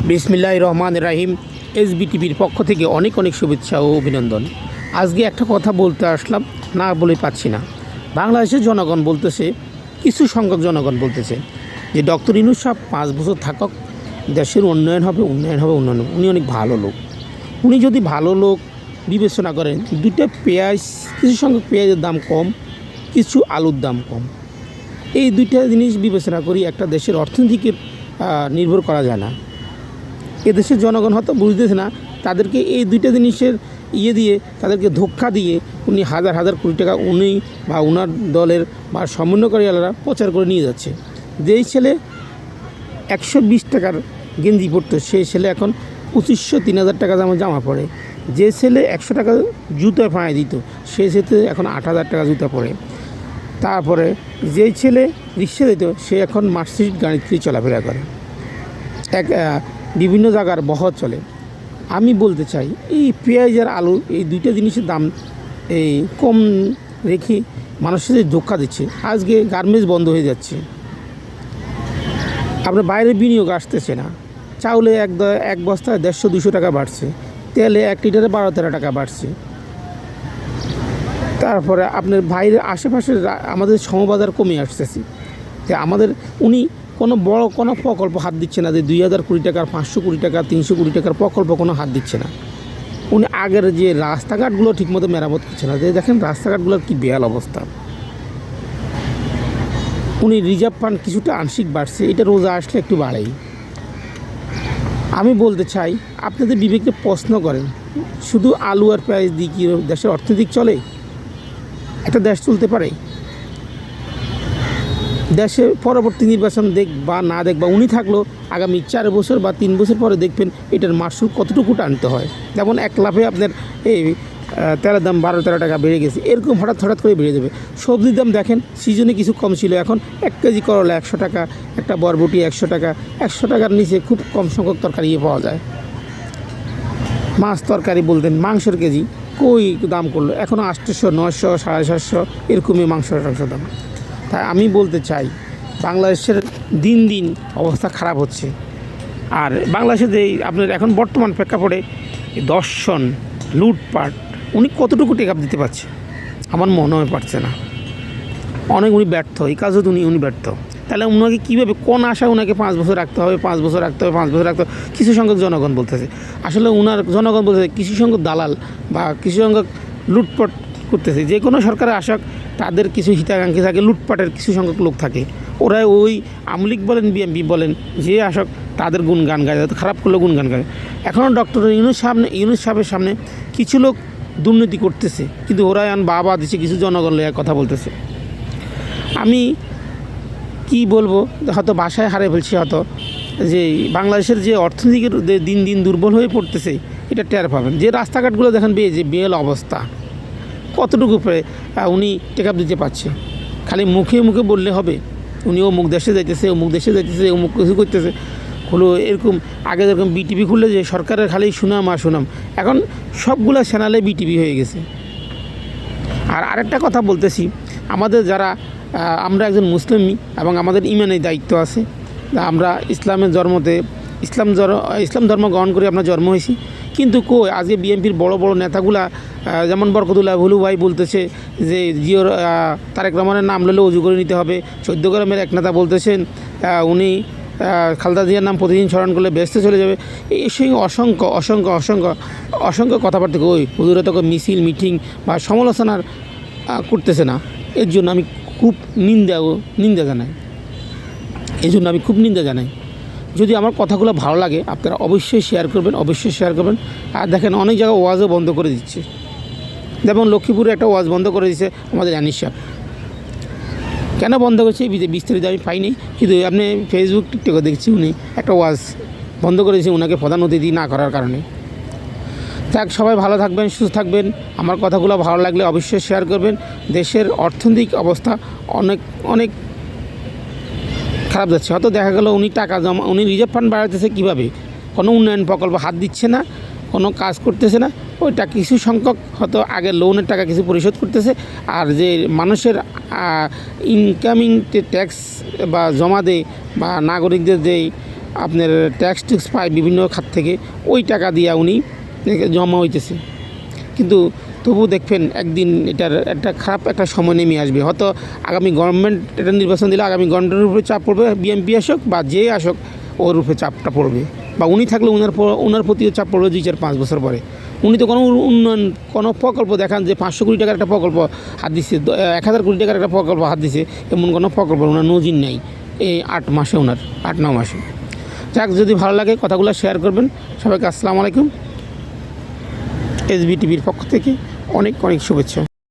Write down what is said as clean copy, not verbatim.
বিসমিল্লাহির রহমানির রহিম। এসবিটিভির পক্ষ থেকে অনেক অনেক শুভেচ্ছা ও অভিনন্দন। আজকে একটা কথা বলতে আসলাম, না বলে পাচ্ছি না। বাংলাদেশের জনগণ বলতেছে, কিছু সংখ্যক জনগণ বলতেছে যে ডক্টর ইউনূস সাহেব 5 বছর থাকক, দেশের উন্নয়ন হবে। উনি অনেক ভালো লোক। উনি যদি ভালো লোক বিবেচনা করেন, দুটো পেঁয়াজ, কিছু সংখ্যক পেঁয়াজের দাম কম, কিছু আলুর দাম কম, এই দুইটা জিনিস বিবেচনা করি একটা দেশের অর্থনীতিকে নির্ভর করা যায় না। এদেশের জনগণ হয়তো বুঝতেছে না, তাদেরকে এই দুইটা জিনিসের দিয়ে তাদেরকে ধোঁকা দিয়ে উনি হাজার হাজার কোটি টাকা উনি বা ওনার দলের বা সমন্বয়কারীরা প্রচার করে নিয়ে যাচ্ছে। যেই ছেলে 120 টাকার গেঞ্জি পরতো, সেই ছেলে এখন 2500-3000 টাকা দামের জামা পরে। যে ছেলে 100 টাকা জুতো ফাঁড়ায় দিত, সে ছেলে এখন 8000 টাকা জুতা পরে। তারপরে যেই ছেলে রিক্সা দিত, সে এখন মার্সিডিজ গাড়িতে চলাফেরা করে, বিভিন্ন জায়গার বহর চলে। আমি বলতে চাই, এই পেঁয়াজ আর আলু, এই দুইটা জিনিসের দাম এই কম রেখে মানুষের যে ধোঁকা দিচ্ছে। আজকে গার্মেন্টস বন্ধ হয়ে যাচ্ছে, আপনার বাইরে বিনিয়োগ আসতেছে না। চাউলে এক বস্তায় 150-200 টাকা বাড়ছে, তেলে 1 লিটারে 12-13 টাকা বাড়ছে। তারপরে আপনার বাইরের আশেপাশের আমাদের সমবাজার কমে আসতেছে। যে উনি কোনো বড় কোনো প্রকল্প হাত দিচ্ছে না, যে 2000 কোটি টাকার, 500 কোটি টাকা, 300 কোটি টাকার প্রকল্প কোনো হাত দিচ্ছে না। উনি আগের যে রাস্তাঘাটগুলো ঠিকমতো মেরামত করছে না। যে দেখেন রাস্তাঘাটগুলোর কী বেহাল অবস্থা। উনি রিজার্ভ ফান্ড কিছুটা আংশিক বাড়ছে, এটা রোজা আসলে একটু বাড়েই। আমি বলতে চাই, আপনাদের বিবেককে প্রশ্ন করেন, শুধু আলু আর পেঁয়াজ দিয়ে কি দেশের অর্থনীতি চলে? একটা দেশ চলতে পারে? দেশে পরবর্তী নির্বাচন দেখ বা না দেখ বা উনি থাকলেও আগামী 4 বছর বা 3 বছর পরে দেখবেন এটার মাসুল কতটুকু টানতে হয়। যেমন এক লাফে আপনার এই তেলের দাম 12-13 টাকা বেড়ে গেছে, এরকম হঠাৎ করে বেড়ে যাবে। সবজির দাম দেখেন, সিজনে কিছু কম ছিল, এখন 1 কেজি করলা 100 টাকা, একটা বরবটি 100 টাকা। 100 টাকার নিচে খুব কম সংখ্যক তরকারি পাওয়া যায়। মাছ তরকারি বলতেন, মাংসের কেজি কই দাম করলো, এখনও 800, 900, 750 এরকমই মাংসের দাম। তাই আমি বলতে চাই, বাংলাদেশের দিন দিন অবস্থা খারাপ হচ্ছে। আর বাংলাদেশের যে আপনার এখন বর্তমান প্রেক্ষাপটে দর্শন, লুটপাট, উনি কতটুকু টেকআপ দিতে পারছে আমার মনে হয় পারছে না। উনি ব্যর্থ, এই কাজও উনি ব্যর্থ। তাহলে ওনাকে কীভাবে, কোন আশায় ওনাকে 5 বছর রাখতে হবে, 5 বছর রাখতে হবে, 5 বছর রাখতে হবে? কিছু সংখ্যক জনগণ বলতেছে, আসলে ওনার জনগণ বলতেছে কিছু সংখ্যক দালাল বা কিছু সংখ্যক লুটপাট করতেছে। যে কোনো সরকারে আসক, তাদের কিছু হিতাকাঙ্ক্ষী থাকে, লুটপাটের কিছু সংখ্যক লোক থাকে। ওরা ওই আওয়ামী লীগ বলেন, বিএনপি বলেন, যে আসক তাদের গুণগান গায়, খারাপ করলেও গুণগান গায়। এখনও ডক্টর ইউনূস সাহেবের সামনে কিছু লোক দুর্নীতি করতেছে, কিন্তু ওরা বাবা দিচ্ছে, কিছু জনগণ লইয়া কথা বলতেছে। আমি কি বলবো, হয়তো বাসায় হারিয়ে ফেলছি, হয়তো যে বাংলাদেশের যে অর্থনীতির দিন দিন দুর্বল হয়ে পড়তেছে, এটা টের পাবেন। যে রাস্তাঘাটগুলো দেখেন যে বেল অবস্থা, কতটুকু উনি টেকআপ দিতে পারছে? খালি মুখে বললে হবে উনি অমুক দেশে যাইতেছে, অমুক কিছু করতেছে। হলো এরকম আগে যেরকম বিটিভি খুললে যে সরকারের খালি সুনাম আর সুনাম, এখন সবগুলো চ্যানেলে বিটিভি হয়ে গেছে। আর আরেকটা কথা বলতেছি, আমাদের যারা আমরা একজন মুসলিম এবং আমাদের ইমানের দায়িত্ব আছে। আমরা ইসলাম ধর্ম গ্রহণ করে আমরা জন্ম হয়েছি, কিন্তু আজকে বিএনপির বড় বড় নেতাগুলা, যেমন বরকতুল্লাহ ভুলু ভাই বলতেছে যে তারেক রহমানের নাম ললে অজু করে নিতে হবে। 14 গ্রামের এক নেতা বলতেছেন উনি খালেদা জিয়ার নাম প্রতিদিন স্মরণ করলে বেহেশতে চলে যাবে। এই সঙ্গে অসংখ্য কথাবার্তা হুজুরে তো মিছিল, মিটিং বা সমালোচনার করতেছে না। এর জন্য আমি খুব নিন্দা জানাই। যদি আমার কথাগুলো ভালো লাগে, আপনারা অবশ্যই শেয়ার করবেন। আর দেখেন, অনেক জায়গায় ওয়াজও বন্ধ করে দিচ্ছে। যেমন লক্ষ্মীপুরে একটা ওয়াজ বন্ধ করে দিচ্ছে আমাদের আনিস সাহেব। কেন বন্ধ করেছে বিস্তারিত আমি পাইনি, কিন্তু আপনি ফেসবুক, টিকটকে দেখছি উনি একটা ওয়াজ বন্ধ করেছে ওনাকে প্রধান অতিথি না করার কারণে। যাক, সবাই ভালো থাকবেন, সুস্থ থাকবেন। আমার কথাগুলো ভালো লাগলে অবশ্যই শেয়ার করবেন। দেশের অর্থনৈতিক অবস্থা অনেক খারাপ যাচ্ছে। হয়তো দেখা গেল উনি রিজার্ভ ফান্ড বাড়াতেছে কীভাবে? কোনো উন্নয়ন প্রকল্প হাত দিচ্ছে না, কোনো কাজ করতেছে না। ওইটা কিছু সংখ্যক হয়তো আগের লোনের টাকা কিছু পরিশোধ করতেছে। আর যে মানুষের ইনকামিং ট্যাক্স বা জমা দেয় বা নাগরিকদের যেই আপনার ট্যাক্স টুক্স পায় বিভিন্ন খাত থেকে, ওই টাকা দিয়ে উনি জমা হইতেছে। কিন্তু তবু দেখবেন একদিন এটার একটা খারাপ একটা সময় নেমে আসবে। হয়তো আগামী গভর্নমেন্ট এটা নির্বাচন দিলে আগামী গভর্নমেন্টের উপরে চাপ পড়বে, বিএনপি আসুক বা যে আসুক ওর উপরে চাপটা পড়বে, বা উনি থাকলে ওনার প্রতিও চাপ পড়বে 2-4-5 বছর পরে। উনি তো কোনো উন্নয়ন কোনো প্রকল্প দেখান যে 500 কোটি টাকার একটা প্রকল্প হাত দিচ্ছে, 1000 কোটি টাকার একটা প্রকল্প হাত দিচ্ছে, এমন কোনো প্রকল্প ওনার নজির নেই এই 8 মাসে, ওনার 8-9 মাসে। যাক, যদি ভালো লাগে কথাগুলো শেয়ার করবেন। সবাইকে আসসালামু আলাইকুম। এসবি টিভির পক্ষ থেকে অনেক অনেক শুভেচ্ছা।